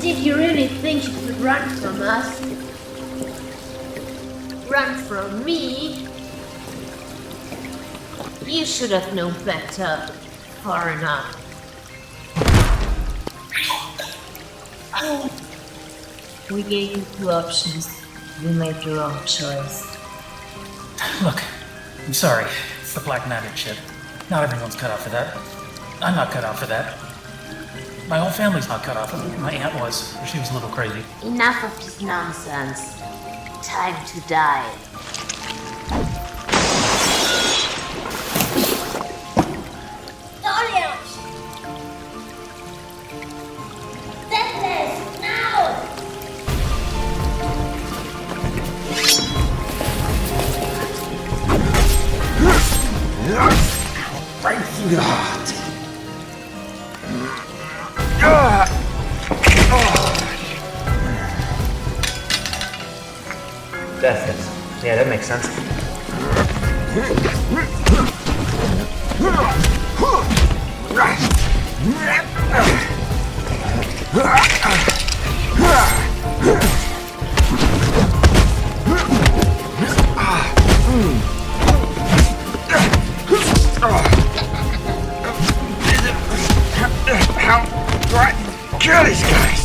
Did you really think you could run from us? Run from me? You should have known better. Far enough. We gave you two options. You made the wrong choice. Look, I'm sorry. It's the black magic shit. Not everyone's cut out for that. I'm not cut out for that. My whole family's not cut off. My aunt was. She was a little crazy. Enough of this nonsense. Time to die. Dolios! Deathless! Now! Right through the heart. Deathless. Yeah, that makes sense. How do I kill these guys?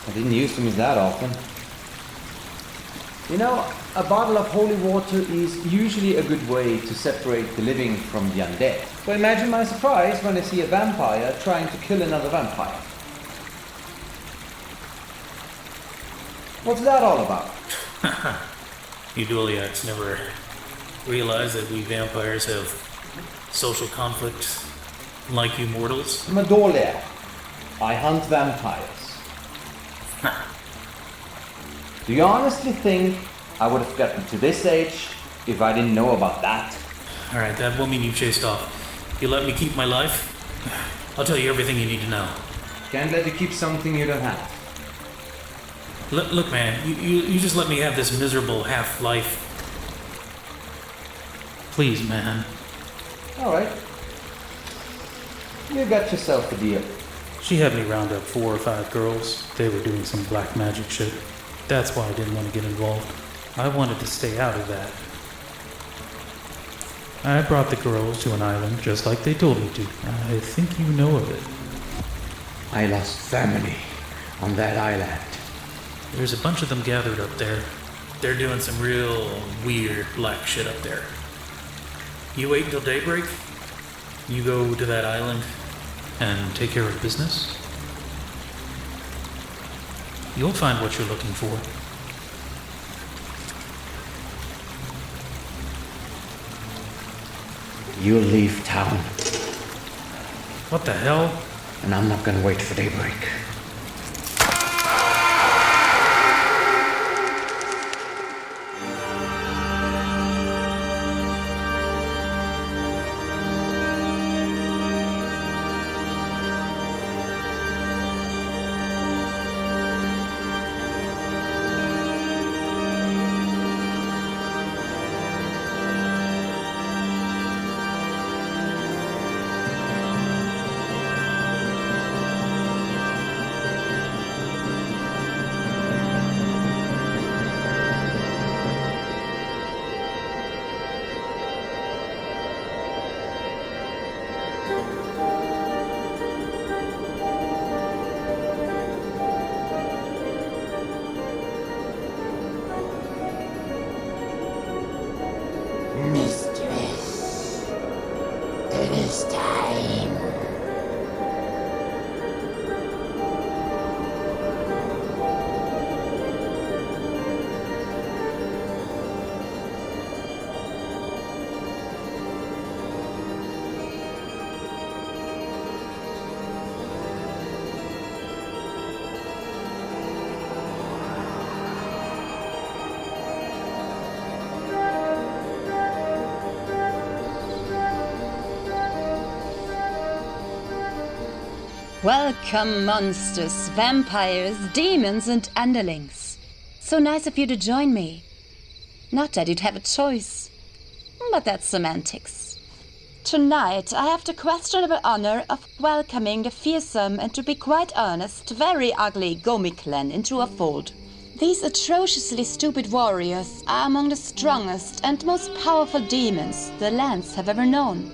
I didn't use them that often. You know, a bottle of holy water is usually a good way to separate the living from the undead. So imagine my surprise when I see a vampire trying to kill another vampire. What's that all about? You Doliacs never realize that we vampires have social conflict like you mortals? I'm a Doliac. I hunt vampires. Do you honestly think I would have gotten to this age if I didn't know about that? Alright, that woman you chased off. You let me keep my life? I'll tell you everything you need to know. Can't let you keep something you don't have. Look, man, you just let me have this miserable half-life. Please, man. Alright. You got yourself a deal. She had me round up 4 or 5 girls. They were doing some black magic shit. That's why I didn't want to get involved. I wanted to stay out of that. I brought the girls to an island just like they told me to. I think you know of it. I lost family on that island. There's a bunch of them gathered up there. They're doing some real weird black shit up there. You wait until daybreak, you go to that island and take care of business. You'll find what you're looking for. You'll leave town. What the hell? and I'm not gonna wait for daybreak. Mistress, it is time. Welcome, monsters, vampires, demons, and underlings. So nice of you to join me. Not that you'd have a choice, but that's semantics. Tonight, I have the questionable honor of welcoming the fearsome and, to be quite honest, very ugly Gomi clan into our fold. These atrociously stupid warriors are among the strongest and most powerful demons the lands have ever known.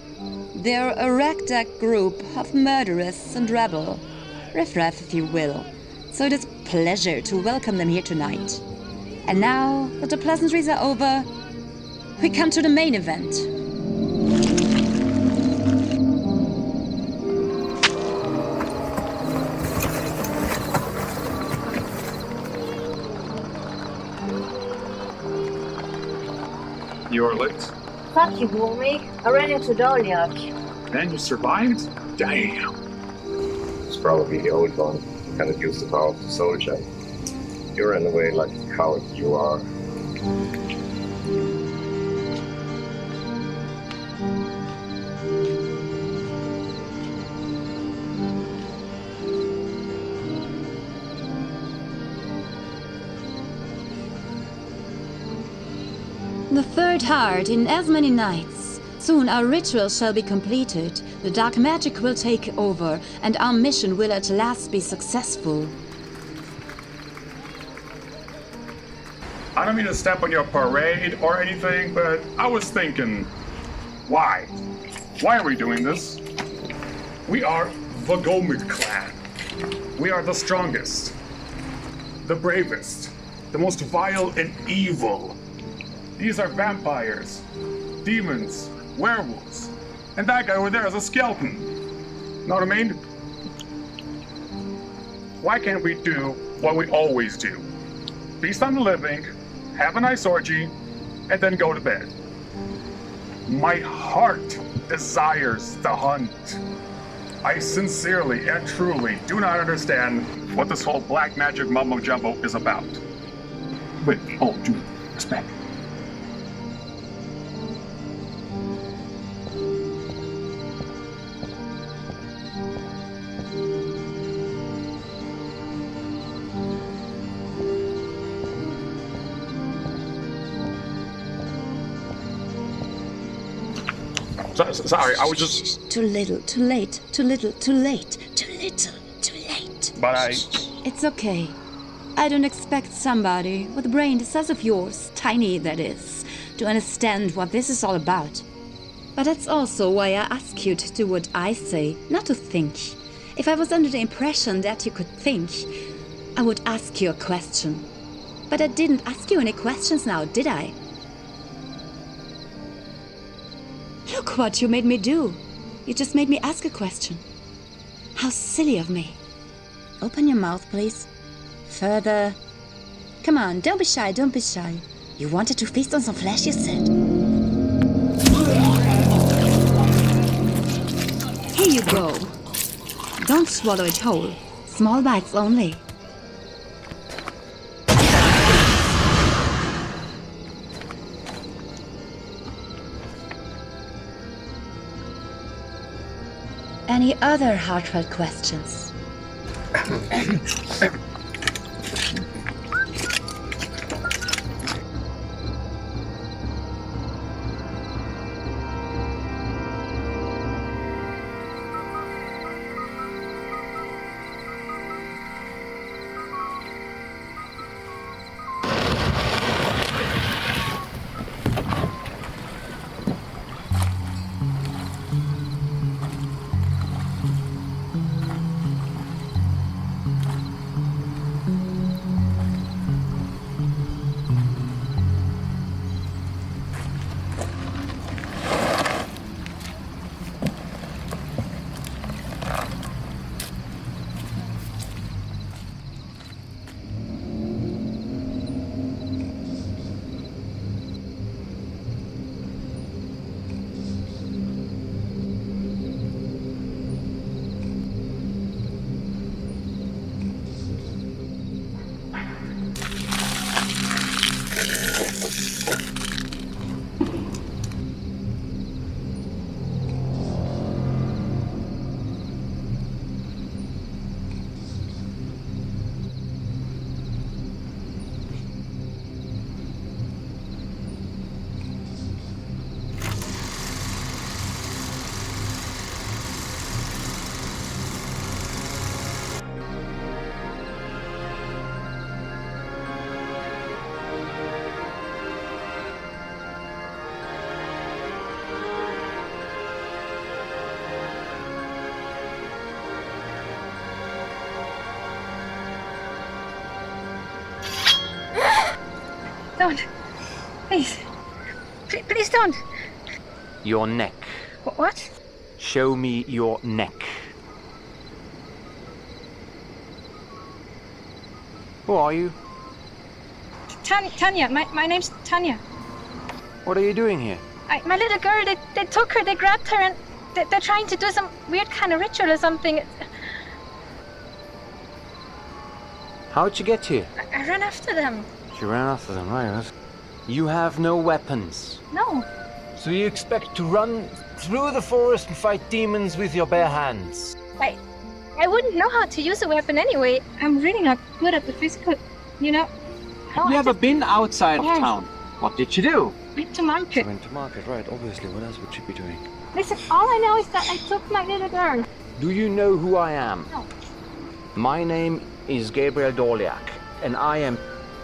They're a ragtag group of murderers and rebel, riffraff if you will. So it is a pleasure to welcome them here tonight. And now that the pleasantries are over, we come to the main event. You're late. Fuck you, Warwick. I ran into Dolyak. And you survived? Damn. It's probably the old one. Kind of used the power of the soldier. You're in a way like a coward you are. The third heart in as many nights. Soon our ritual shall be completed, the dark magic will take over, and our mission will at last be successful. I don't mean to step on your parade or anything, but I was thinking, why? Why are we doing this? We are the Gomid clan. We are the strongest, the bravest, the most vile and evil. These are vampires, demons, werewolves, and that guy over there is a skeleton. Know what I mean? Why can't we do what we always do? Feast on the living, have a nice orgy, and then go to bed. My heart desires the hunt. I sincerely and truly do not understand what this whole black magic mumbo jumbo is about. With all due respect. Sorry, I was just... Too little, too late, too little, too late, too little, too late. But I... It's okay. I don't expect somebody with a brain the size of yours, tiny that is, to understand what this is all about. But that's also why I ask you to do what I say, not to think. If I was under the impression that you could think, I would ask you a question. But I didn't ask you any questions now, did I? Look what you made me do. You just made me ask a question. How silly of me. Open your mouth, please. Further. Come on, don't be shy, don't be shy. You wanted to feast on some flesh, you said. Here you go. Don't swallow it whole. Small bites only. Any other heartfelt questions? Don't. Please. Please don't. Your neck. What? Show me your neck. Who are you? Tanya. My name's Tanya. What are you doing here? My little girl, they took her, they grabbed her, and they're trying to do some weird kind of ritual or something. How'd you get here? I ran after them. You ran after them, right? You have no weapons. No. So you expect to run through the forest and fight demons with your bare hands? I wouldn't know how to use a weapon anyway. I'm really not good at the physical, you know. Have you ever been outside of town? What did you do? Went to market. Went to market, right, obviously. What else would she be doing? Listen, all I know is that I took my little girl. Do you know who I am? No. My name is Gabriel Dorliak, and I am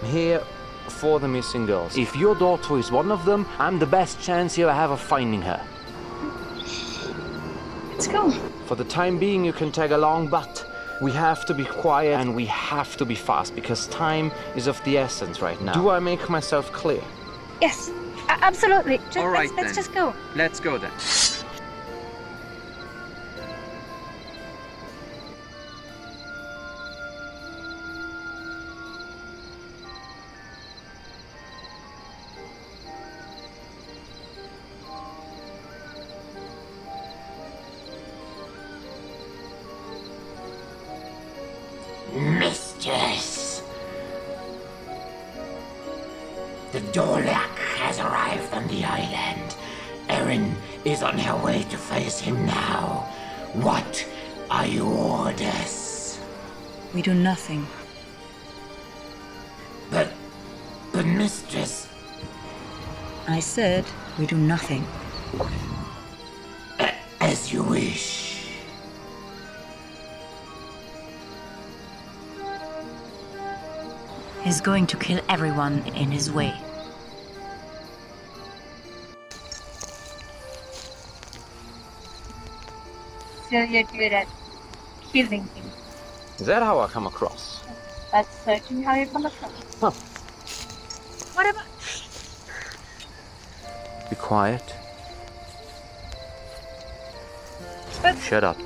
here for the missing girls. If your daughter is one of them, I'm the best chance you have of finding her. Let's go. For the time being, you can tag along, but we have to be quiet and we have to be fast because time is of the essence right now. Do I make myself clear? Yes, absolutely. All right, let's just go. Let's go then. Mistress! The Dorlak has arrived on the island. Erin is on her way to face him now. What are your orders? We do nothing. But mistress... I said we do nothing. As you wish. He's going to kill everyone in his way. So you're good at killing things. Is that how I come across? That's certainly how you come across. Huh. What about... Be quiet. But... Shut up.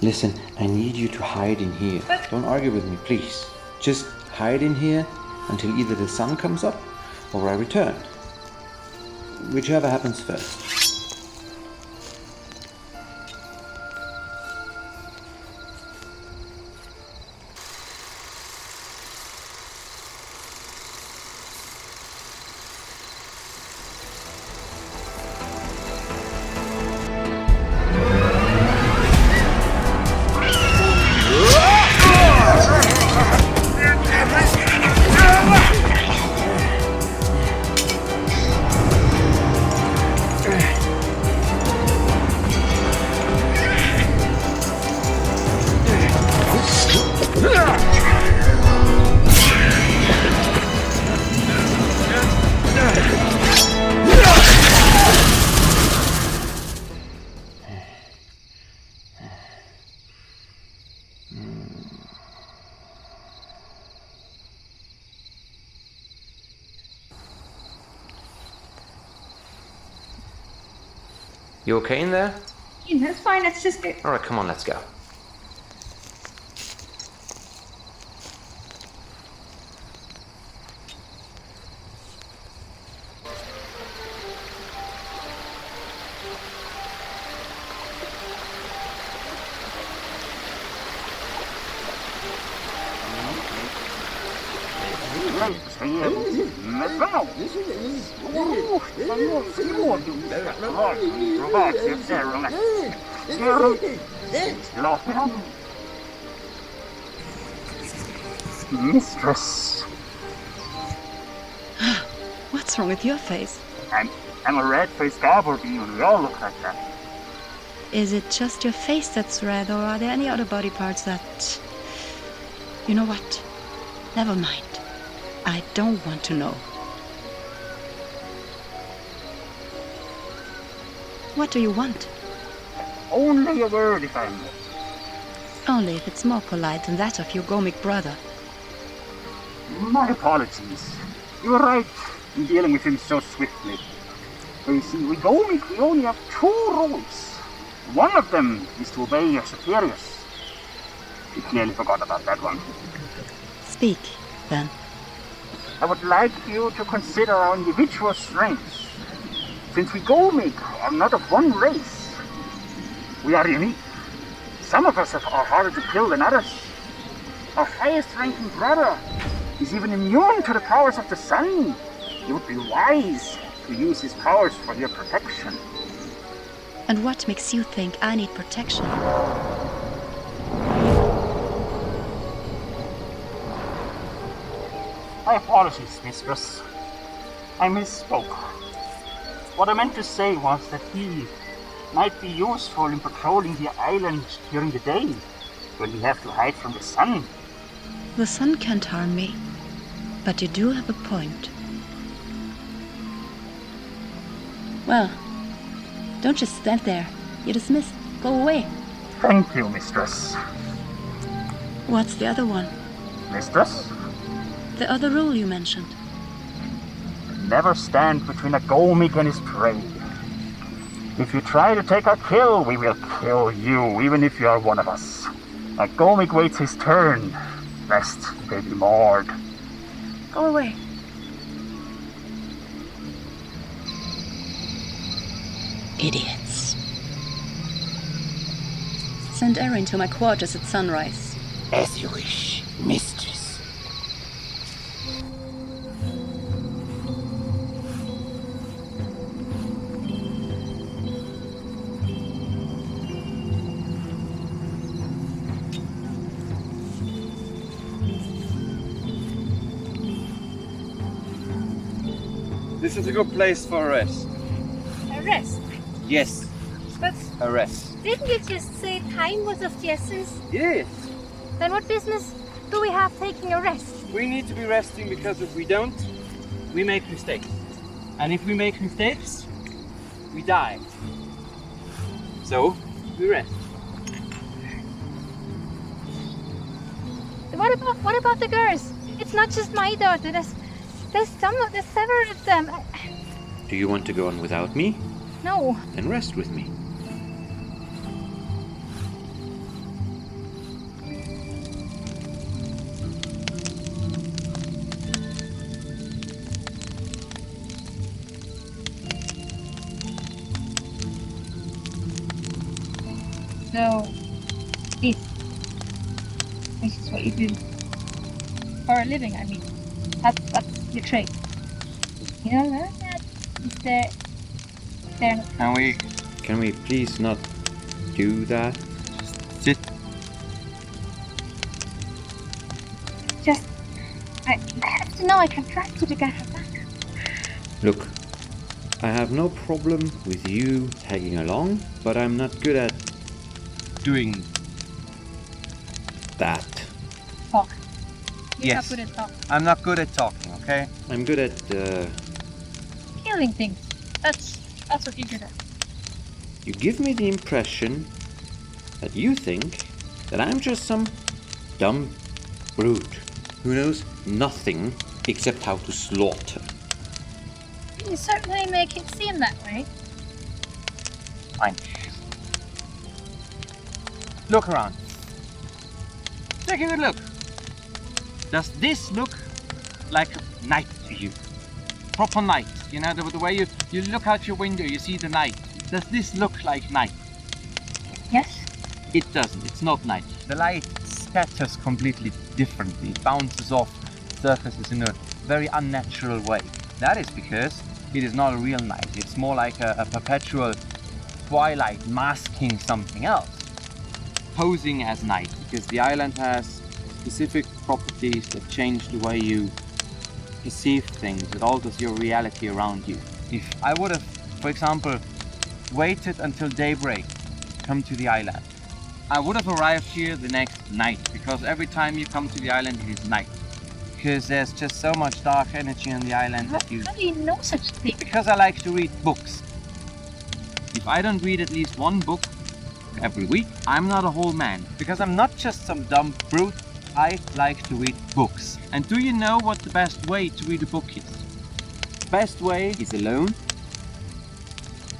Listen, I need you to hide in here. Don't argue with me, please. Just hide in here until either the sun comes up or I return. Whichever happens first. You okay in there? Yeah, that's fine. It's just that. Alright, come on, let's go. Mistress. What's wrong with your face? I'm a red-faced Gabardine. We all look like that. Is it just your face that's red, or are there any other body parts that... You know what? Never mind. I don't want to know. What do you want? Only a word, if I may. Only if it's more polite than that of your Gomic brother. My apologies. You were right in dealing with him so swiftly. But you see, we only have 2 rules. One of them is to obey your superiors. You clearly forgot about that one. Speak, then. I would like you to consider our individual strengths. Since we Gomic are not of one race, we are unique. Some of us are harder to kill than others. Our highest ranking brother is even immune to the powers of the sun. It would be wise to use his powers for your protection. And what makes you think I need protection? My apologies, mistress. I misspoke. What I meant to say was that he might be useful in patrolling the island during the day, when we have to hide from the sun. The sun can't harm me, but you do have a point. Well, don't just stand there. You're dismissed. Go away. Thank you, mistress. What's the other one? Mistress? The other rule you mentioned. Never stand between a Gomic and his prey. If you try to take our kill, we will kill you, even if you are one of us. A Gomic waits his turn. Rest, baby Mord. Go away. Idiots. Send Erin to my quarters at sunrise. As you wish, mistress. This is a good place for a rest. A rest? Yes, But a rest. didn't you just say time was of the essence? Yes. Then what business do we have taking a rest? We need to be resting because if we don't, we make mistakes. And if we make mistakes, we die. So, we rest. What about the girls? It's not just my daughter. There's several of them. Do you want to go on without me? No. Then rest with me. So, this is what you do for a living. I mean, that's your trade. You know that is there. Can we please not do that? Just sit. Just, I have to know. I can trust you to get her back. Look, I have no problem with you tagging along, but I'm not good at doing that. Talk. You're Yes. not good at talk. I'm not good at talking, okay? I'm good at, Killing things. That's what you're good at. You give me the impression that you think that I'm just some dumb brute who knows nothing except how to slaughter. You certainly make it seem that way. Fine. Look around. Take a good look. Does this look like night to you? Proper night. You know, the way you look out your window, you see the night. Does this look like night? Yes. It doesn't. It's not night. The light scatters completely differently. It bounces off surfaces in a very unnatural way. That is because it is not a real night. It's more like a perpetual twilight masking something else, posing as night, because the island has specific properties that change the way you perceive things. It alters your reality around you. If I would have, for example, waited until daybreak to come to the island, I would have arrived here the next night, because every time you come to the island it is night. Because there's just so much dark energy on the island that you... How do you know such things? Because I like to read books. If I don't read at least one book every week, I'm not a whole man. Because I'm not just some dumb brute. I like to read books. And do you know what the best way to read a book is? The best way is alone,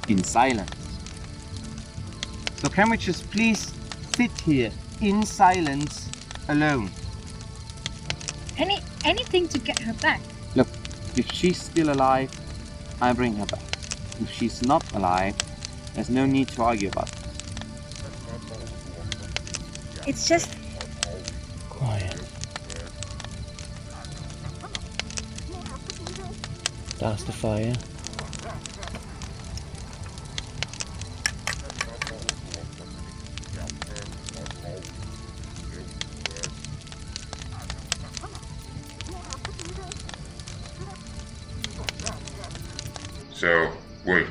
in silence. So can we just please sit here in silence, alone? Anything to get her back. Look, if she's still alive, I bring her back. If she's not alive, there's no need to argue about this. It's just... Quiet. Douse the fire. So, wait,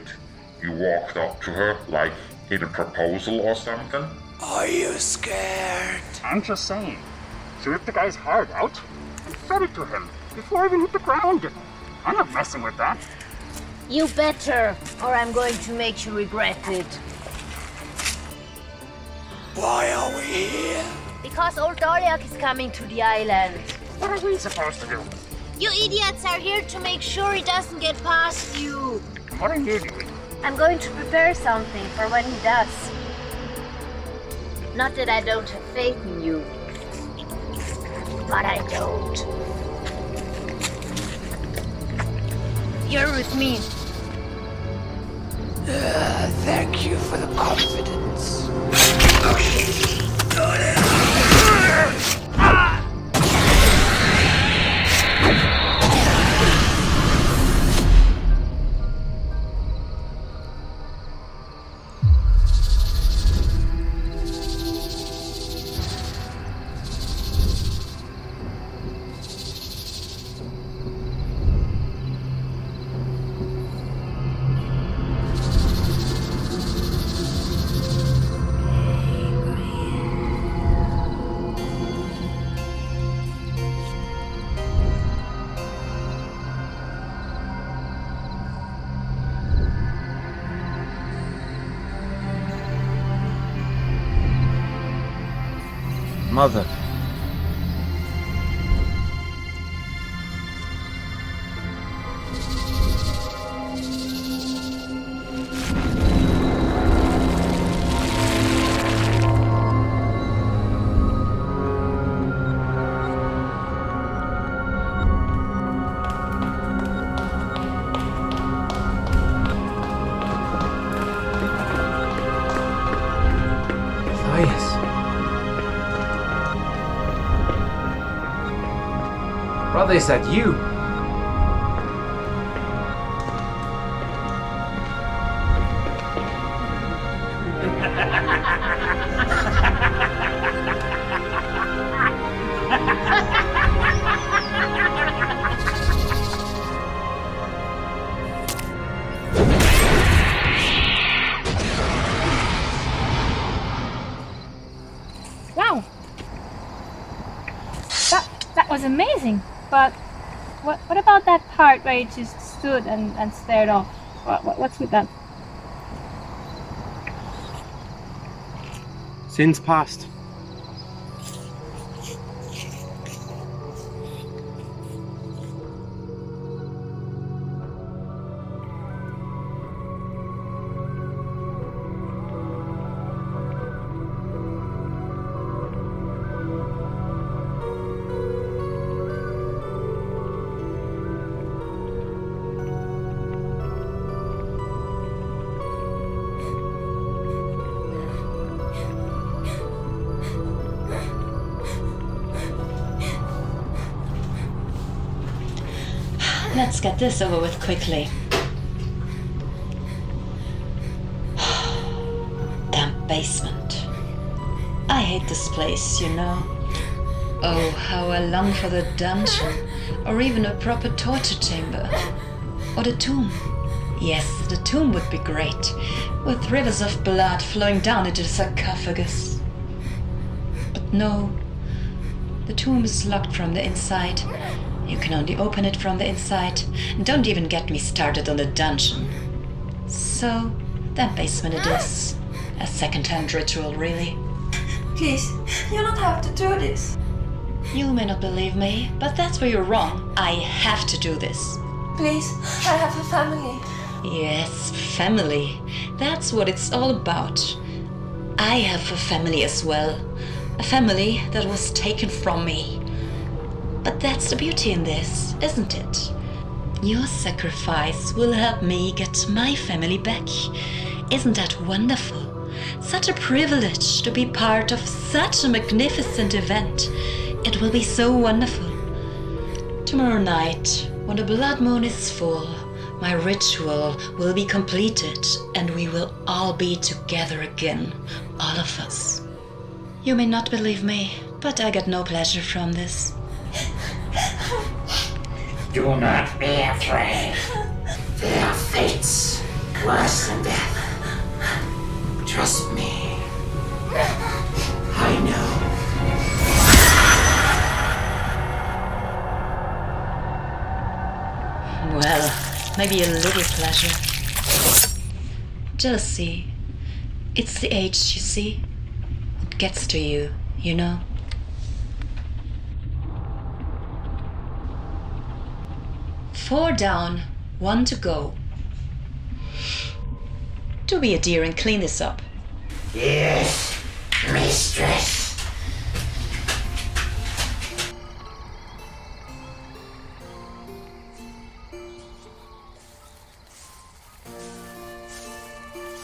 you walked up to her like hit a proposal or something? Are you scared? I'm just saying. She ripped the guy's heart out and fed it to him before he even hit the ground. I'm not messing with that. You better, or I'm going to make you regret it. Why are we here? Because old Doriak is coming to the island. What are we supposed to do? You idiots are here to make sure he doesn't get past you. What are you doing? I'm going to prepare something for when he does. Not that I don't have faith in you, but I don't. You're with me. Thank you for the confidence. Mother. Brother, is that you? Wow. That was amazing. But what about that part where you just stood and stared off? What's with that? Sins past. Let's get this over with quickly. Damn basement. I hate this place, you know. Oh, how I long for the dungeon, or even a proper torture chamber. Or the tomb. Yes, the tomb would be great, with rivers of blood flowing down into the sarcophagus. But no, the tomb is locked from the inside. You can only open it from the inside. And don't even get me started on the dungeon. So, that basement it is. A second-hand ritual, really. Please, you don't have to do this. You may not believe me, but that's where you're wrong. I have to do this. Please, I have a family. Yes, family. That's what it's all about. I have a family as well. A family that was taken from me. But that's the beauty in this, isn't it? Your sacrifice will help me get my family back. Isn't that wonderful? Such a privilege to be part of such a magnificent event. It will be so wonderful. Tomorrow night, when the blood moon is full, my ritual will be completed and we will all be together again, all of us. You may not believe me, but I get no pleasure from this. Do not be afraid. There are fates worse than death. Trust me. I know. Well, maybe a little pleasure. Jealousy. It's the age, you see. It gets to you, you know. 4 down, 1 to go. Do be a dear and clean this up. Yes, mistress.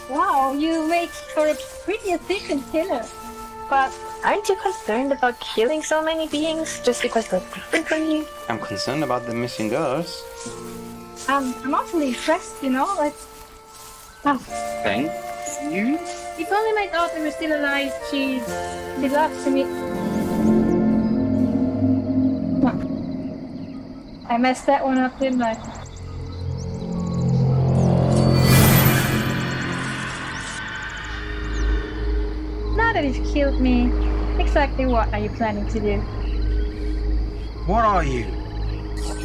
Wow, you make for a pretty efficient killer. But Aren't you concerned about killing so many beings just because they're different from you? I'm concerned about the missing girls. I'm awfully stressed, you know, like... Oh. Thank you? If only my daughter was still alive, she'd be love to me. Oh. I messed that one up, didn't I? Now that you've killed me, exactly what are you planning to do? What are you?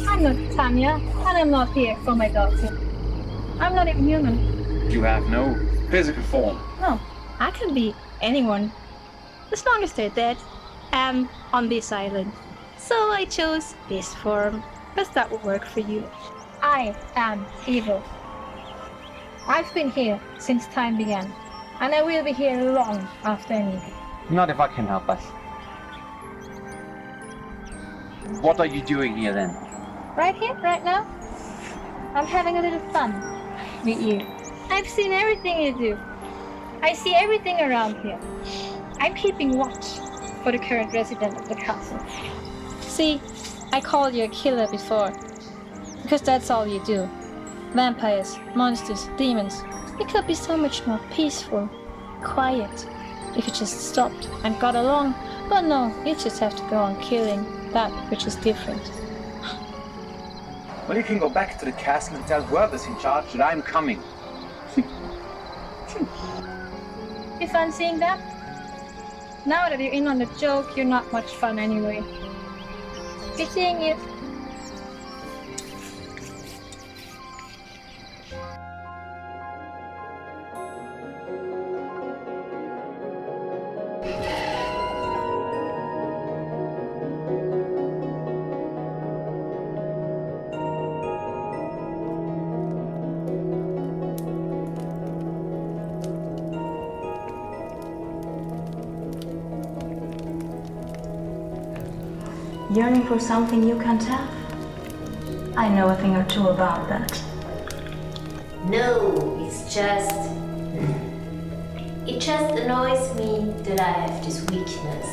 I'm not Tanya, and I'm not here for my daughter. I'm not even human. You have no physical form. No, I can be anyone, as long as they're dead and on this island. So I chose this form, because that will work for you. I am evil. I've been here since time began, and I will be here long after I need you. Not if I can help us. What are you doing here then? Right here, right now, I'm having a little fun with you. I've seen everything you do. I see everything around here. I'm keeping watch for the current resident of the castle. See, I called you a killer before. Because that's all you do. Vampires, monsters, demons. It could be so much more peaceful, quiet, if you just stopped and got along. But no, you just have to go on killing that which is different. Well, you can go back to the castle and tell whoever's in charge that I'm coming. You fun seeing that? Now that you're in on the joke, you're not much fun anyway. Be seeing you. Yearning for something you can't have? I know a thing or two about that. No, it just annoys me that I have this weakness.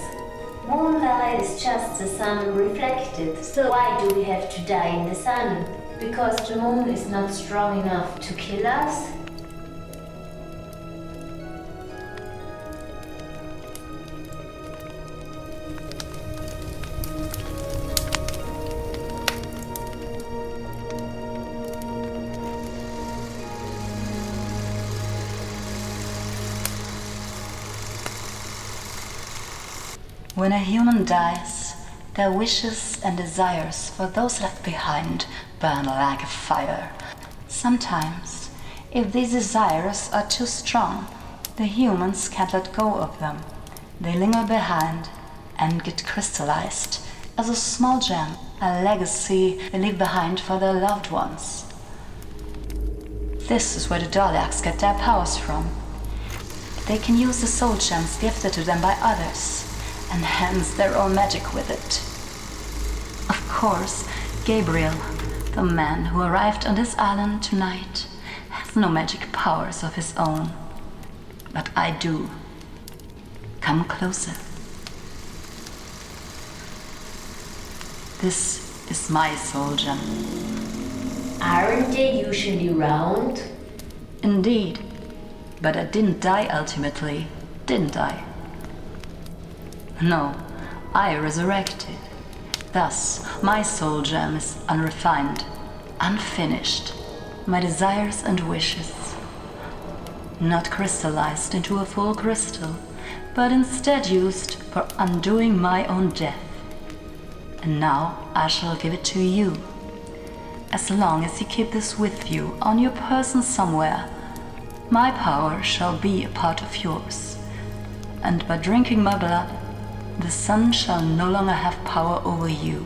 Moonlight is just the sun reflected, so why do we have to die in the sun? Because the moon is not strong enough to kill us? When a human dies, their wishes and desires for those left behind burn like a fire. Sometimes, if these desires are too strong, the humans can't let go of them. They linger behind and get crystallized as a small gem, a legacy they leave behind for their loved ones. This is where the Daleks get their powers from. They can use the soul gems gifted to them by others, enhance their own magic with it. Of course, Gabriel, the man who arrived on this island tonight, has no magic powers of his own. But I do. Come closer. This is my soul gem. Aren't they usually round? Indeed. But I didn't die ultimately, didn't I? No, I resurrected. Thus, my soul gem is unrefined, unfinished. My desires and wishes. Not crystallized into a full crystal, but instead used for undoing my own death. And now I shall give it to you. As long as you keep this with you, on your person somewhere, my power shall be a part of yours. And by drinking my blood, the sun shall no longer have power over you.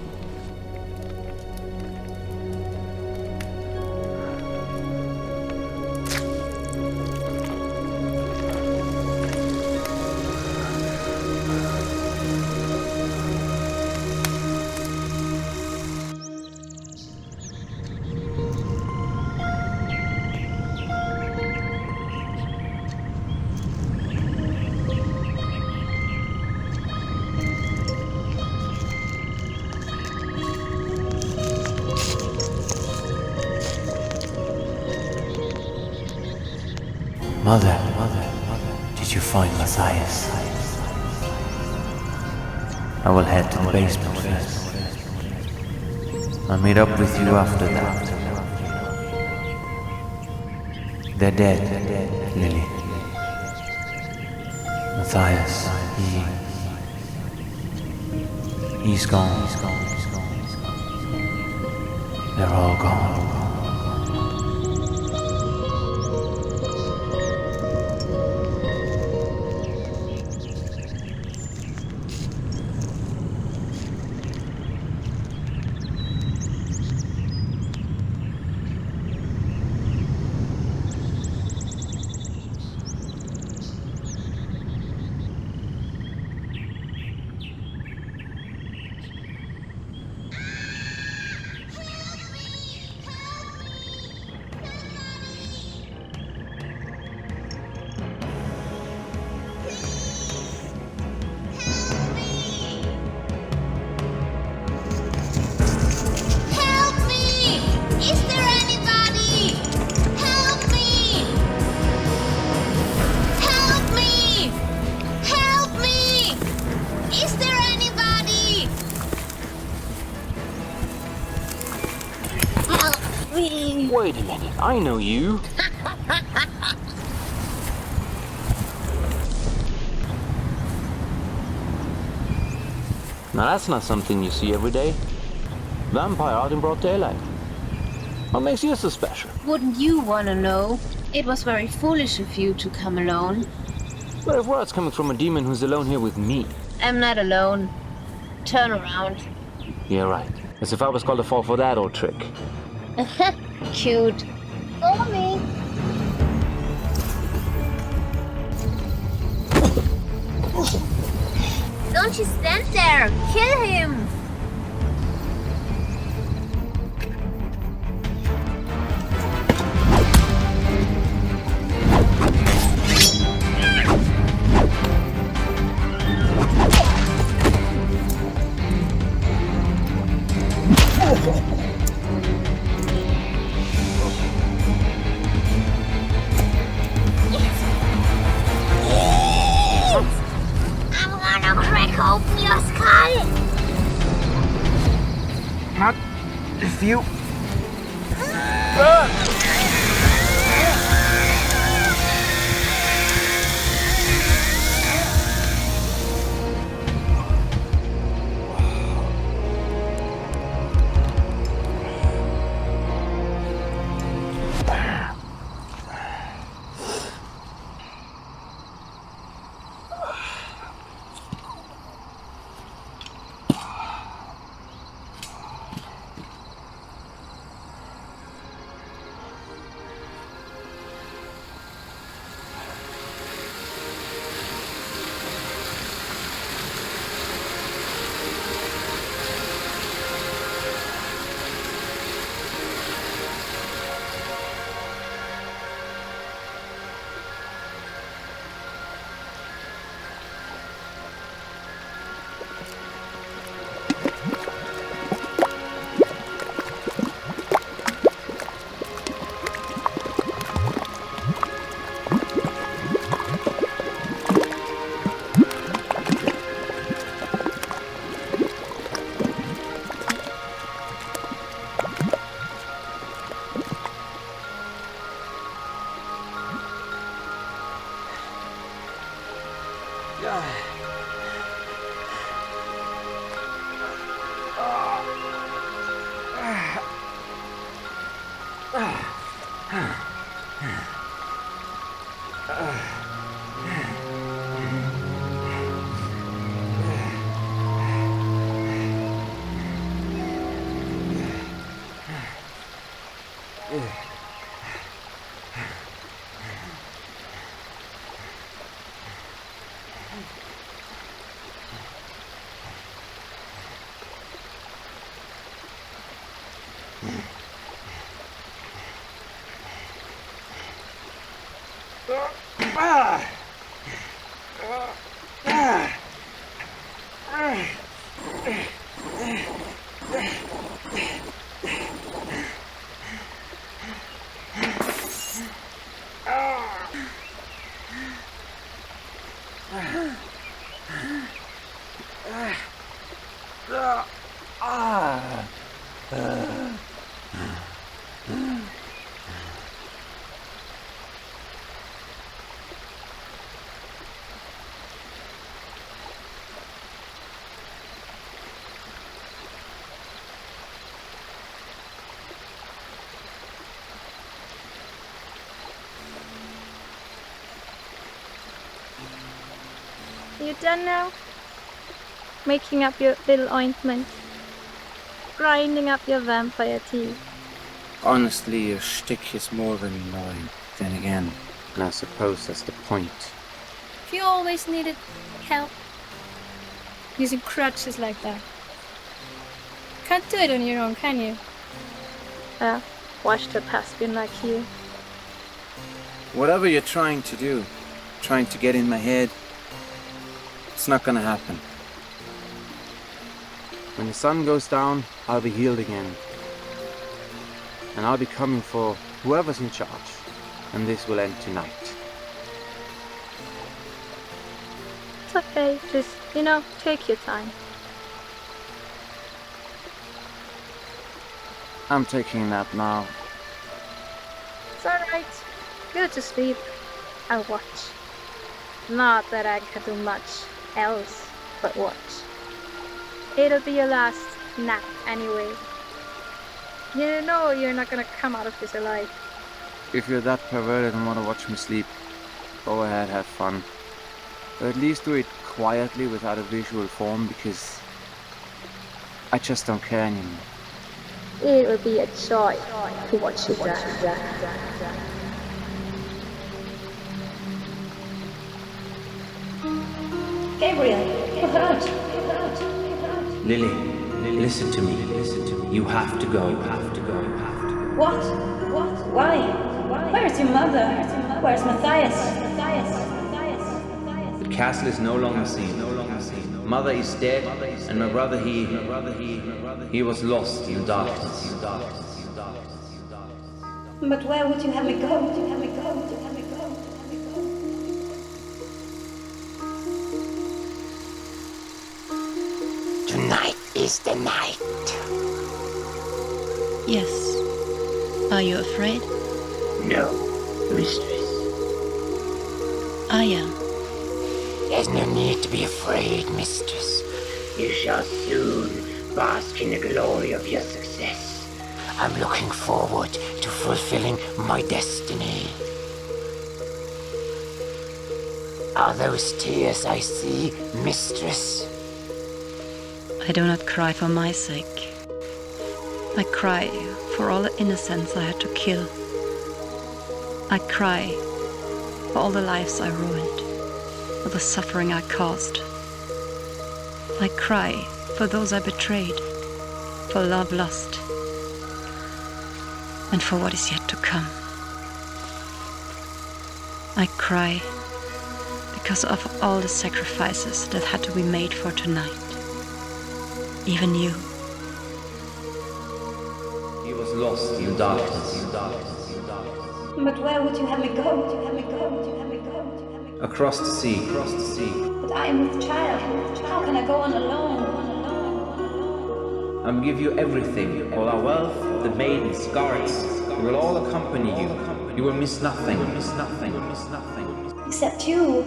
Mother, did you find Matthias? I will head to the basement first. I'll meet up with you after that. They're dead, Lily. Matthias, he's gone. They're all gone. Wait a minute, I know you. Now that's not something you see every day. Vampire out in broad daylight. What makes you so special? Wouldn't you want to know? It was very foolish of you to come alone. But if word's coming from a demon who's alone here with me. I'm not alone. Turn around. Yeah, right. As if I was called to fall for that old trick. Cute. Follow me. Don't you stand there! Kill him! Open your skull! Not if you... You done now? Making up your little ointment. Grinding up your vampire tea. Honestly, your shtick is more than annoying. Then again, I suppose that's the point. You always needed help. Using crutches like that. Can't do it on your own, can you? Watched a Paspian like you. Whatever you're trying to do, trying to get in my head, it's not gonna happen. When the sun goes down, I'll be healed again. And I'll be coming for whoever's in charge. And this will end tonight. It's okay, just, take your time. I'm taking a nap now. It's alright. Go to sleep. I'll watch. Not that I can do much else but watch. It'll be your last nap anyway. You know you're not gonna come out of this alive. If you're that perverted and want to watch me sleep, go ahead, have fun. But at least do it quietly without a visual form, because I just don't care anymore. It will be a joy to watch you die. Gabriel, you hurt. Lily, listen to me. You have to go. What? Why? Where's your mother? Where's Matthias? The castle is no longer seen. Mother is dead, and my brother, he was lost in darkness. But where would you have me go? Tonight is the night. Yes. Are you afraid? No, mistress. I am. There's no need to be afraid, mistress. You shall soon bask in the glory of your success. I'm looking forward to fulfilling my destiny. Are those tears I see, mistress? I do not cry for my sake. I cry for all the innocents I had to kill. I cry for all the lives I ruined, for the suffering I caused. I cry for those I betrayed, for love lost, and for what is yet to come. I cry because of all the sacrifices that had to be made for tonight. Even you. He was lost in darkness. But where would you have me go? Across the sea. But I am with child. How can I go on alone? I'll give you everything, all our wealth, the maidens, guards. We will all accompany you. You will miss nothing. Except you.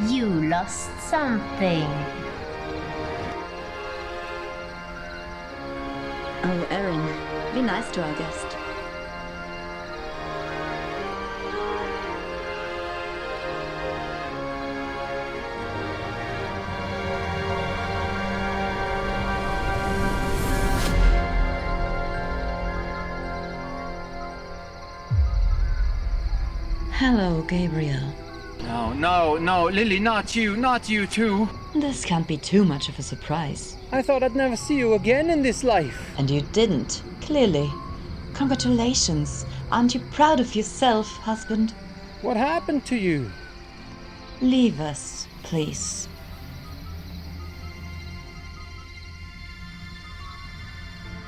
You lost something. Oh, Erin, be nice to our guest. Hello, Gabriel. No, Lily, not you too. This can't be too much of a surprise. I thought I'd never see you again in this life. And you didn't, clearly. Congratulations. Aren't you proud of yourself, husband? What happened to you? Leave us, please.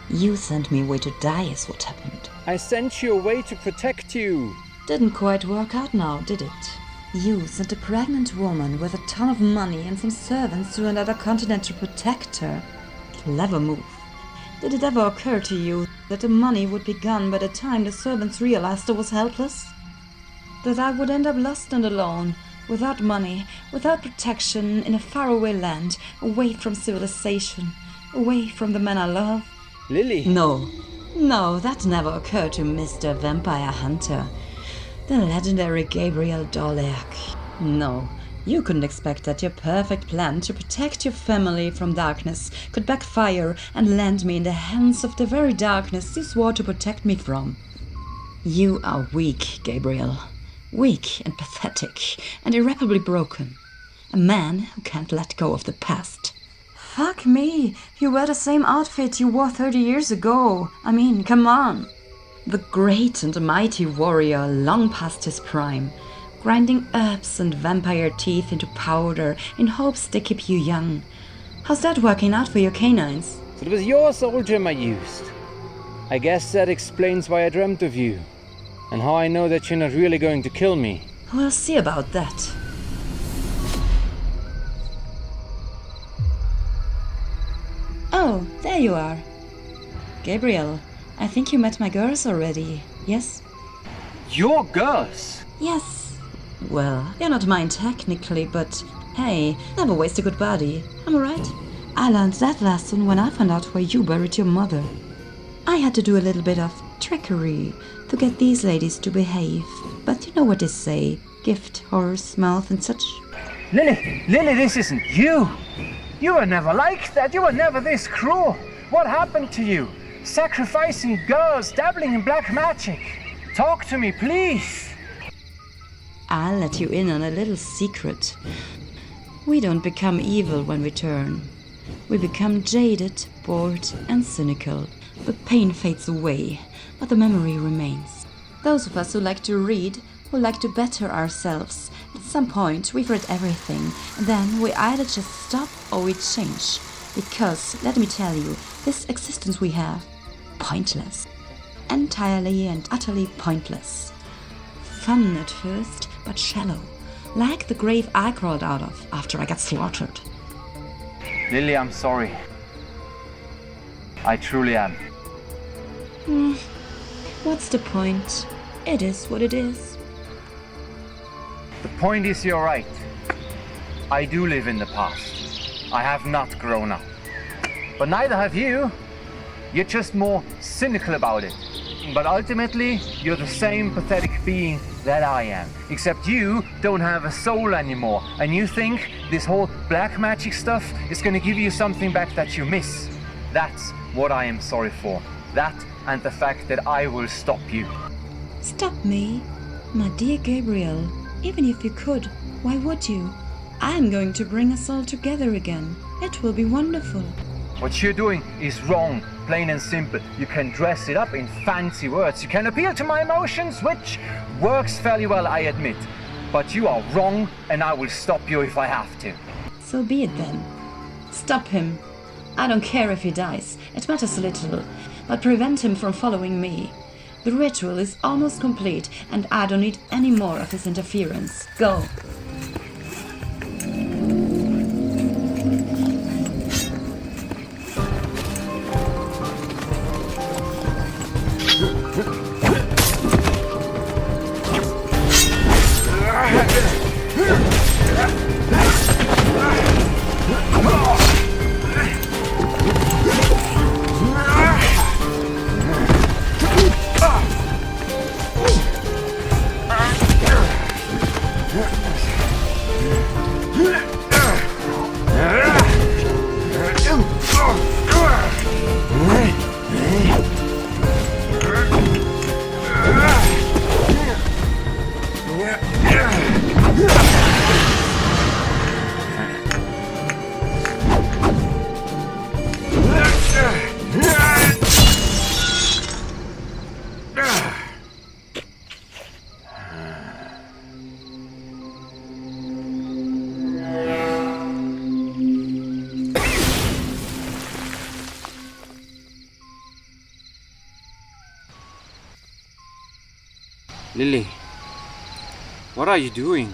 You sent me away to die is what happened. I sent you away to protect you. Didn't quite work out now, did it? You sent a pregnant woman with a ton of money and some servants to another continent to protect her. Clever move. Did it ever occur to you that the money would be gone by the time the servants realized I was helpless? That I would end up lost and alone, without money, without protection, in a faraway land, away from civilization, away from the man I love? Lily! No, that never occurred to Mr. Vampire Hunter. The legendary Gabriel Dorleac. No, you couldn't expect that your perfect plan to protect your family from darkness could backfire and land me in the hands of the very darkness you swore to protect me from. You are weak, Gabriel. Weak and pathetic and irreparably broken. A man who can't let go of the past. Fuck me, you wear the same outfit you wore 30 years ago. I mean, come on. The great and mighty warrior long past his prime, grinding herbs and vampire teeth into powder in hopes they keep you young. How's that working out for your canines? It was your soul gem I used. I guess that explains why I dreamt of you, and how I know that you're not really going to kill me. We'll see about that. Oh, there you are. Gabriel, I think you met my girls already, yes? Your girls? Yes. Well, they're not mine technically, but hey, never waste a good body. Am I right? I learned that lesson when I found out where you buried your mother. I had to do a little bit of trickery to get these ladies to behave. But you know what they say, gift, horse, mouth and such. Lily, this isn't you. You were never like that. You were never this cruel. What happened to you? Sacrificing girls, dabbling in black magic. Talk to me, please. I'll let you in on a little secret. We don't become evil when we turn. We become jaded, bored, and cynical. The pain fades away, but the memory remains. Those of us who like to read, who like to better ourselves, at some point we've read everything, and then we either just stop or we change. Because, let me tell you, this existence we have, pointless. Entirely and utterly pointless. Fun at first, but shallow. Like the grave I crawled out of after I got slaughtered. Lily, I'm sorry. I truly am. What's the point? It is what it is. The point is you're right. I do live in the past. I have not grown up. But neither have you. You're just more cynical about it. But ultimately, you're the same pathetic being that I am. Except you don't have a soul anymore. And you think this whole black magic stuff is gonna give you something back that you miss. That's what I am sorry for. That and the fact that I will stop you. Stop me? My dear Gabriel, even if you could, why would you? I'm going to bring us all together again. It will be wonderful. What you're doing is wrong, plain and simple. You can dress it up in fancy words. You can appeal to my emotions, which works fairly well, I admit. But you are wrong, and I will stop you if I have to. So be it then. Stop him. I don't care if he dies. It matters little. But prevent him from following me. The ritual is almost complete, and I don't need any more of his interference. Go. Lily, what are you doing?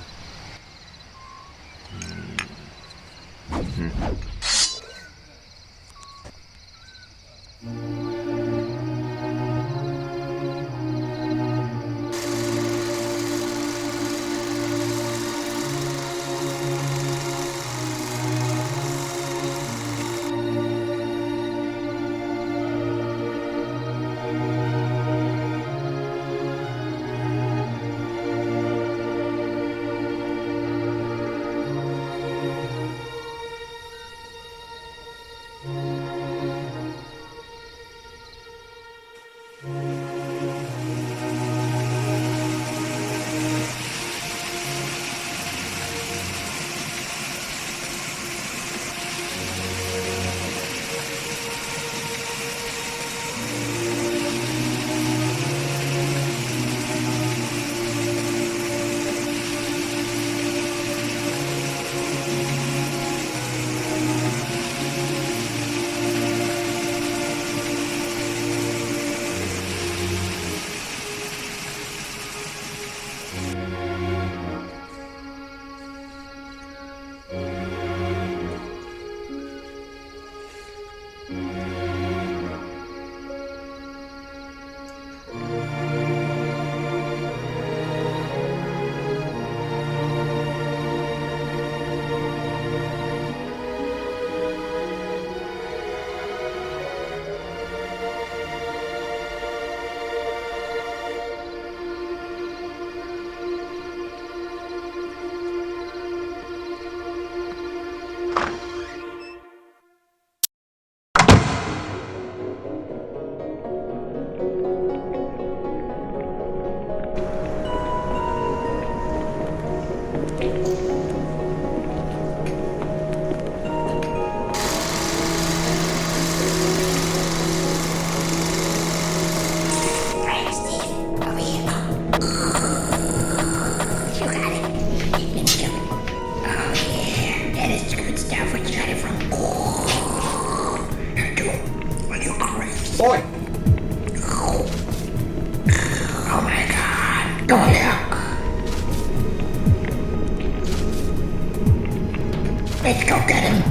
Let's go get him.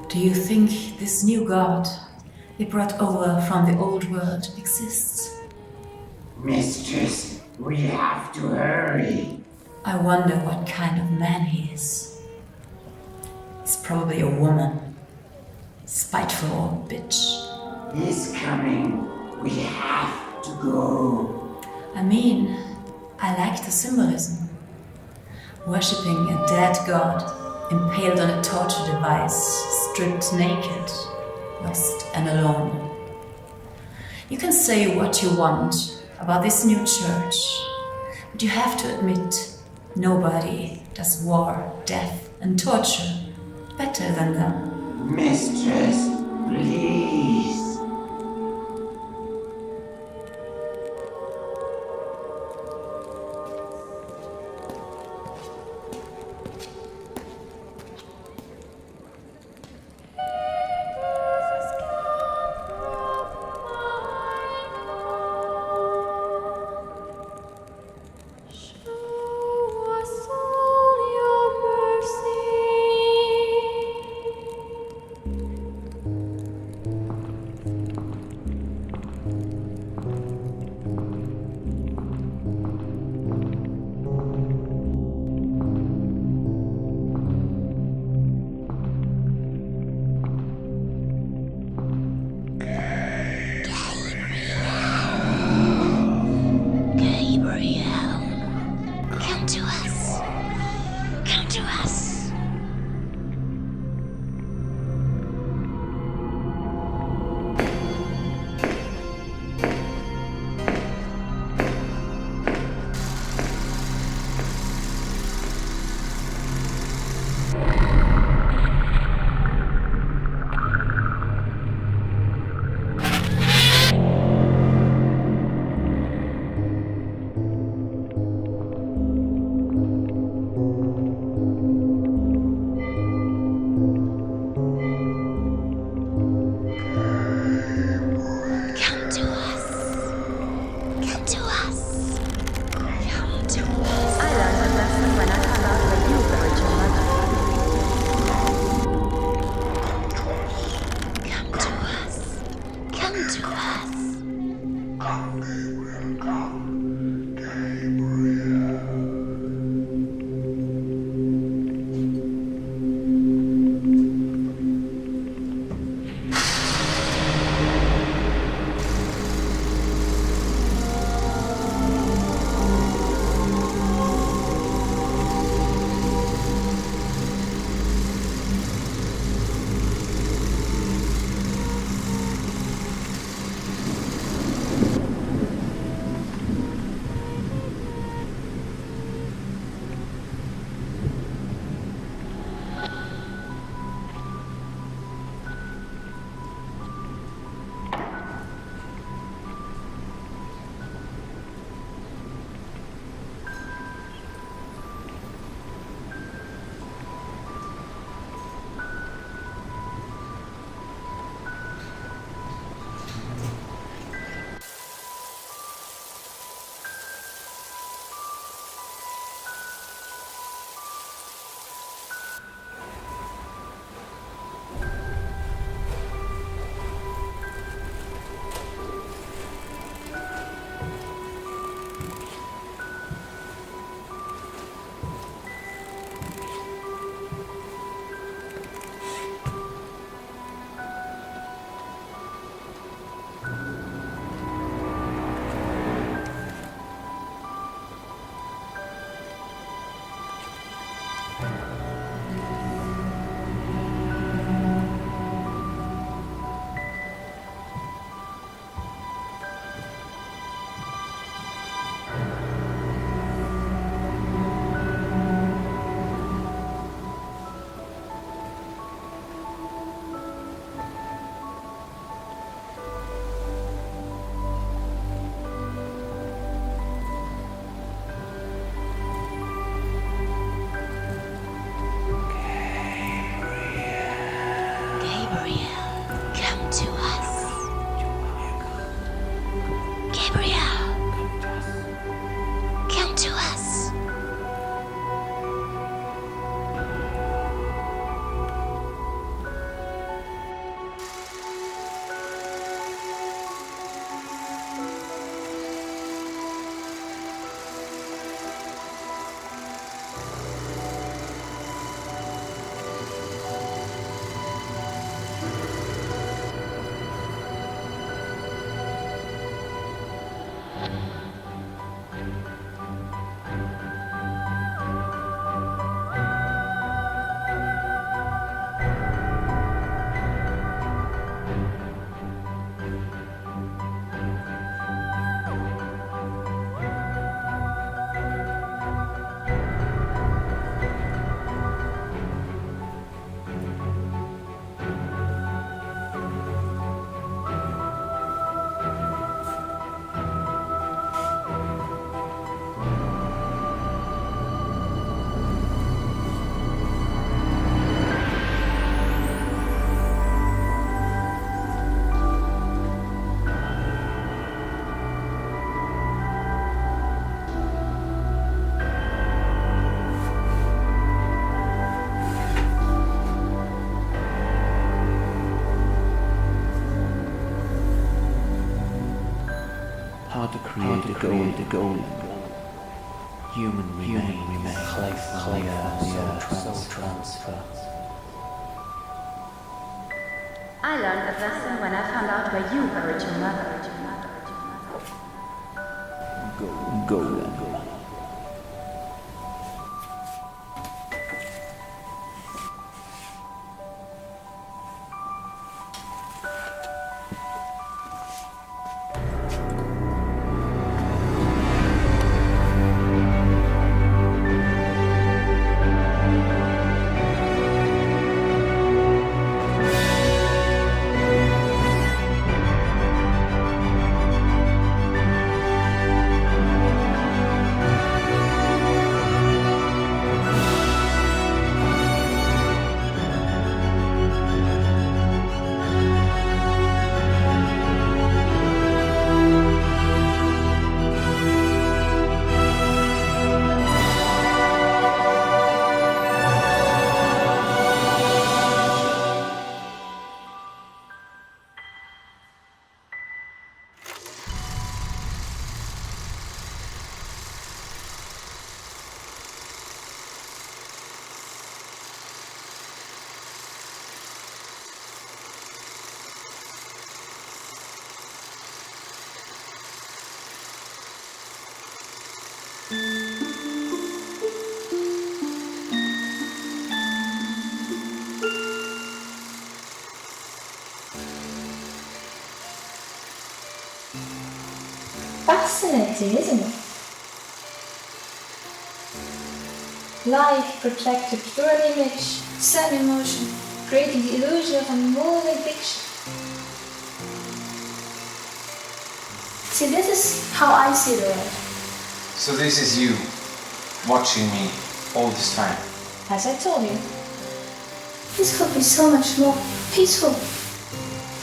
Do you think this new god they brought over from the old world exists? Mistress, we have to hurry. I wonder what kind of man he is. He's probably a woman. Spiteful old bitch. He's coming. We have to go. I mean, I like the symbolism. Worshipping a dead god, impaled on a torture device, stripped naked, lost and alone. You can say what you want about this new church, but you have to admit, nobody does war, death and torture better than them. Mistress, please. Gabriel, come to us. Gabriel, come to us. How to create the golden human remains, soul transfer. I learned that lesson when I found out where you buried your mother. Golden. Fascinating, isn't it? Life projected through an image, set in motion, creating the illusion of a moving picture. See, this is how I see the world. So this is you, watching me all this time. As I told you, this could be so much more peaceful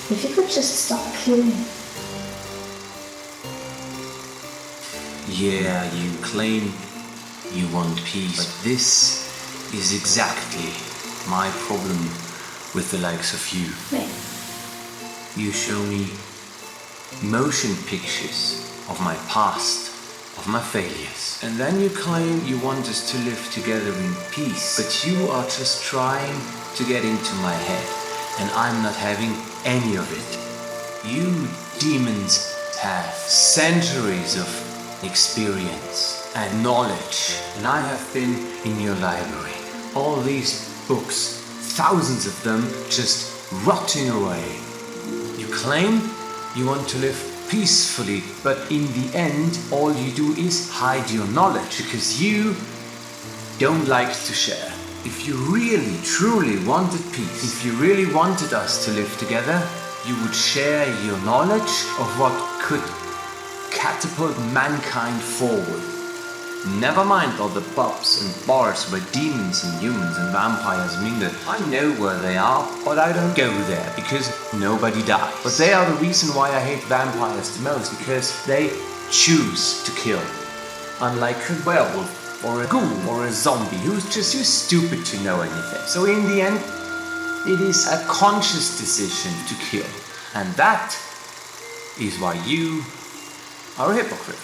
if you could just stop killing. Yeah, you claim you want peace, but this is exactly my problem with the likes of you. Wait. You show me motion pictures of my past, of my failures, and then you claim you want us to live together in peace, but you are just trying to get into my head, and I'm not having any of it. You demons have centuries of experience and knowledge, and I have been in your library. All these books, thousands of them, just rotting away. You claim you want to live peacefully, but in the end, all you do is hide your knowledge, because you don't like to share. If you really, truly wanted peace, if you really wanted us to live together, you would share your knowledge of what could catapult mankind forward. Never mind all the pubs and bars where demons and humans and vampires mingle. I know where they are, but I don't go there because nobody dies. But they are the reason why I hate vampires the most, because they choose to kill. Unlike a werewolf or a ghoul or a zombie who's just too stupid to know anything. So in the end, it is a conscious decision to kill. And that is why you are a hypocrite.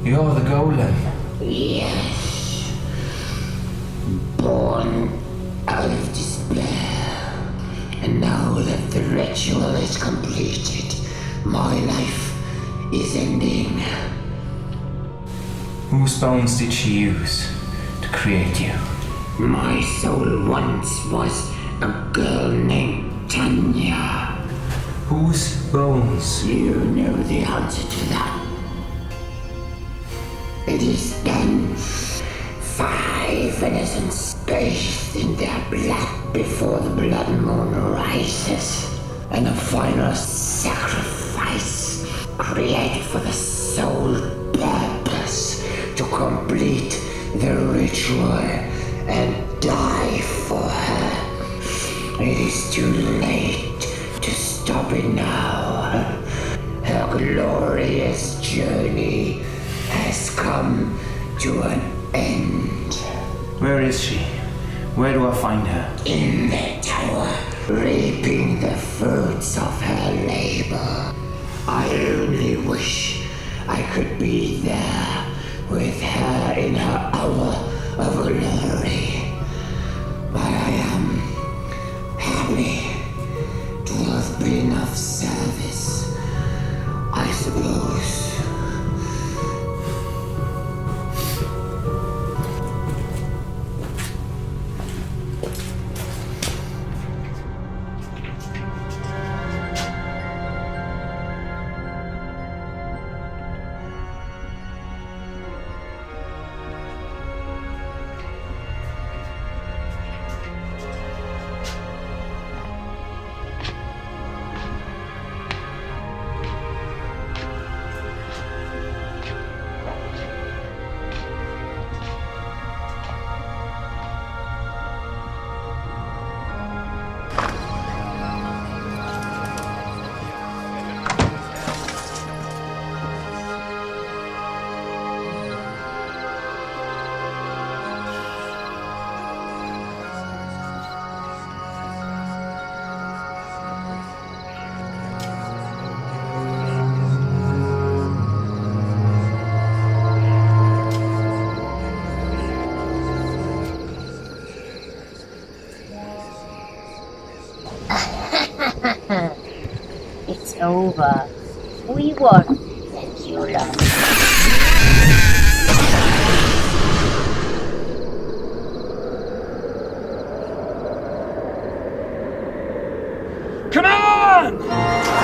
You're the golem. Yes. Born out of despair. And now that the ritual is completed, my life is ending. Whose bones did she use to create you? My soul once was a girl named Tanya. Whose bones? You know the answer to that. It is done. 5 innocents bathed in their blood before the blood moon rises. And a final sacrifice created for the sole purpose to complete the ritual and die for her. It is too late to stop it now. Her glorious journey has come to an end. Where is she? Where do I find her? In the tower, reaping the fruits of her labor. I only wish I could be there with her in her hour of glory. But I am happy to have been of service, I suppose. over. We won, and you lost. Come on!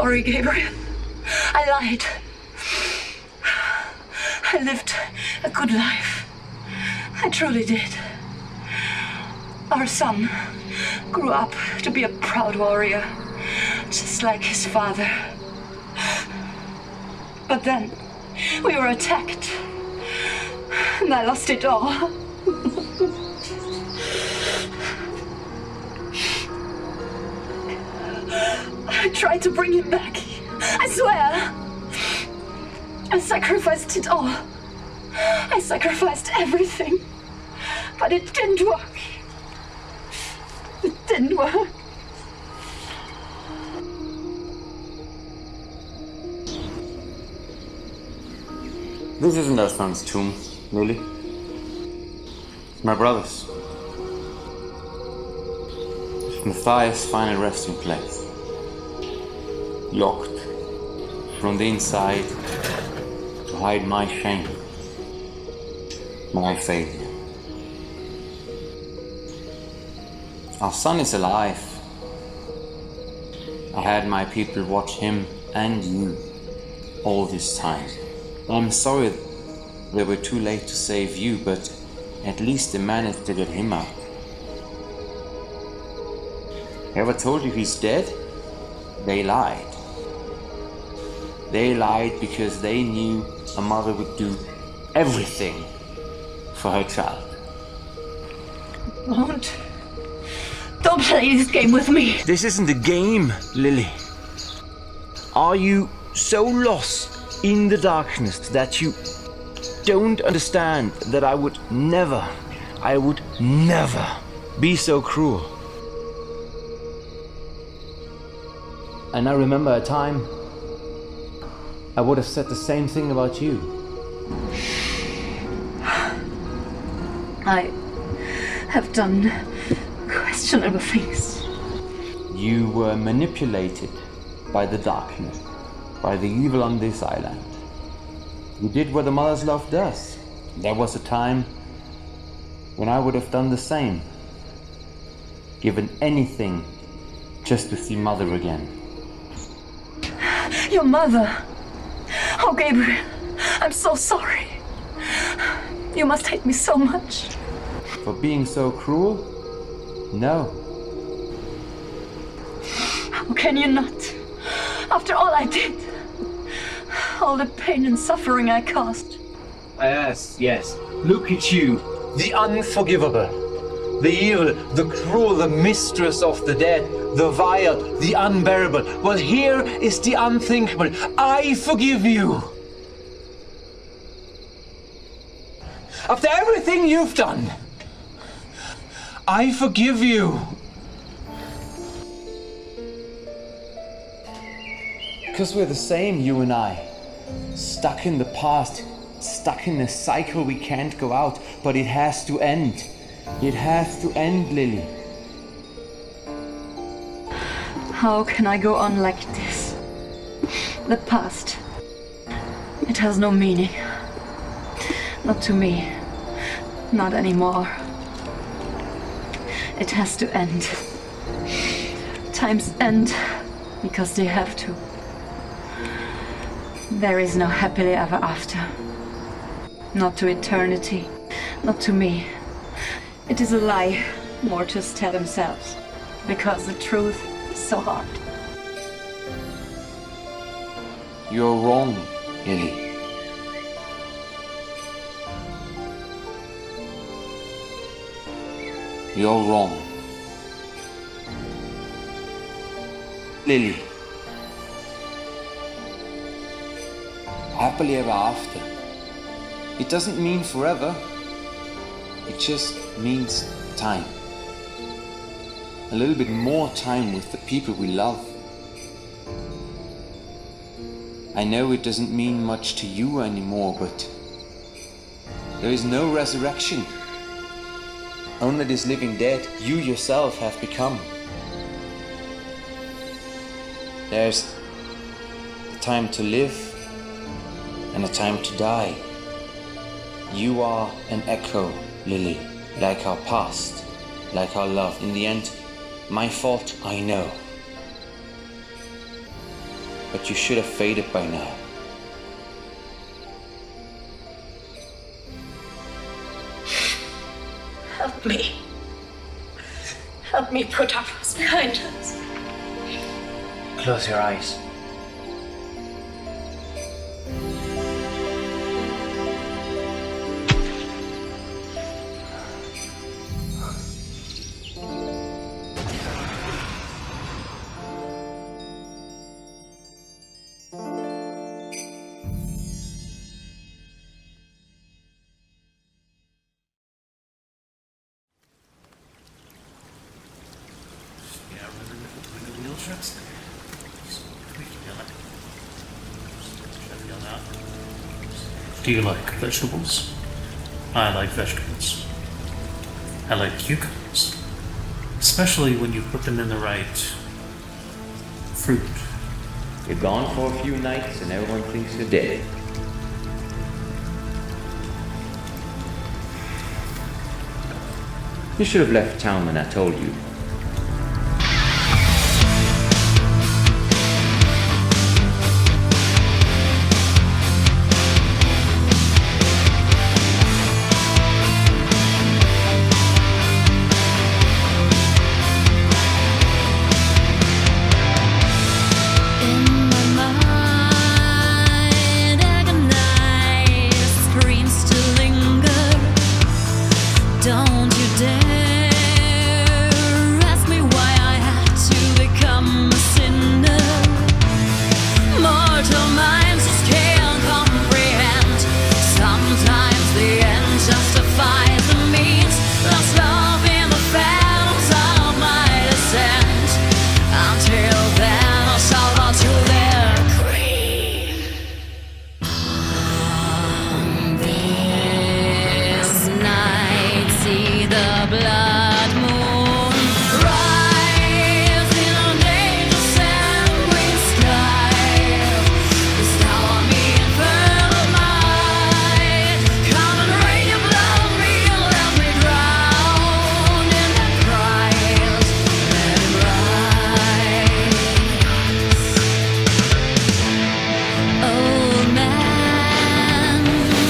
sorry, Gabriel. I lied. I lived a good life. I truly did. Our son grew up to be a proud warrior, just like his father. But then we were attacked, and I lost it all. I tried to bring him back. I swear. I sacrificed it all. I sacrificed everything. But it didn't work. It didn't work. This isn't our son's tomb, Lily. It's my brother's. It's Matthias' final resting place. Locked from the inside to hide my shame, my failure. Our son is alive. I had my people watch him and you all this time. I'm sorry they were too late to save you, but at least they managed to get him out. Whoever told you he's dead? They lied. They lied because they knew a mother would do everything for her child. Don't play this game with me. This isn't a game, Lily. Are you so lost in the darkness that you don't understand that I would never be so cruel? And I remember a time I would have said the same thing about you. I have done questionable things. You were manipulated by the darkness, by the evil on this island. You did what a mother's love does. There was a time when I would have done the same, given anything just to see mother again. Your mother! Oh, Gabriel, I'm so sorry. You must hate me so much. For being so cruel? No. How can you not? After all I did, all the pain and suffering I caused. Yes. Look at you, the unforgivable, the evil, the cruel, the mistress of the dead, the vile, the unbearable. Well, here is the unthinkable. I forgive you. After everything you've done, I forgive you. Because we're the same, you and I. Stuck in the past, stuck in a cycle we can't go out, but it has to end. It has to end, Lily. How can I go on like this? The past, it has no meaning. Not to me. Not anymore. It has to end. Times end because they have to. There is no happily ever after. Not to eternity. Not to me. It is a lie mortals tell themselves. Because the truth is so hard. You're wrong, Lily. You're wrong. Lily. Happily ever after. It doesn't mean forever. It just means time. A little bit more time with the people we love. I know it doesn't mean much to you anymore, but there is no resurrection. Only this living dead you yourself have become. There's a time to live and a time to die. You are an echo, Lily, like our past, like our love. In the end, my fault, I know. But you should have faded by now. Help me. Help me put our past behind us. Close your eyes. Just tweak it on it. Heavy on that. Do you like vegetables? I like vegetables. I like cucumbers. Especially when you put them in the right fruit. You're gone for a few nights and everyone thinks you're dead. You should have left town when I told you. Don't you dare ask me why I had to become a sinner. Mortal minds just can't comprehend. Sometimes the end justifies the means. Lost love in the phantoms of my descent. Until then, I'll shout out to their creed. This night, see the blood moon rise in a dangerous sanguine sky. Bestow on me infernal night. Come and rain your blood on me and let me drown in that Christ. Let him rise. Old man,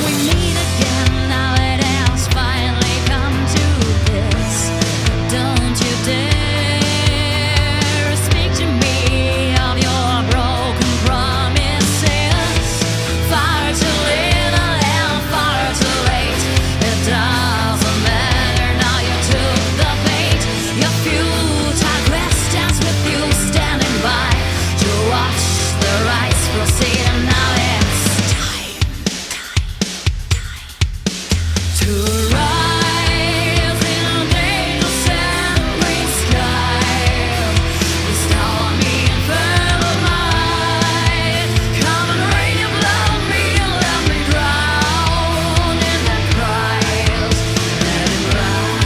we meet again. Now it has finally come to this. Don't you dare speak to me of your broken promises. Far too little and far too late. It doesn't matter now, you took the bait. Your futile questions with you standing by to watch the rites proceed, and now it's time to rise in a dangerous sanguine sky. Bestow on me infernal night. Come and rain your blood on me and let me drown in that Christ. Let him rise.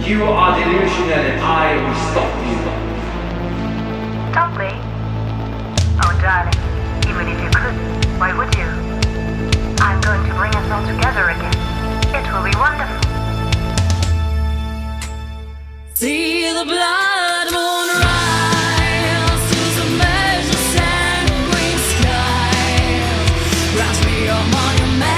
You are delusional and I will stop you. Don't we? Oh, darling, even if you could, why would you? I'm going to bring us all together again. It will be wonderful. See the blood moon rise to submerge the sanguine sky. Grant me your monument.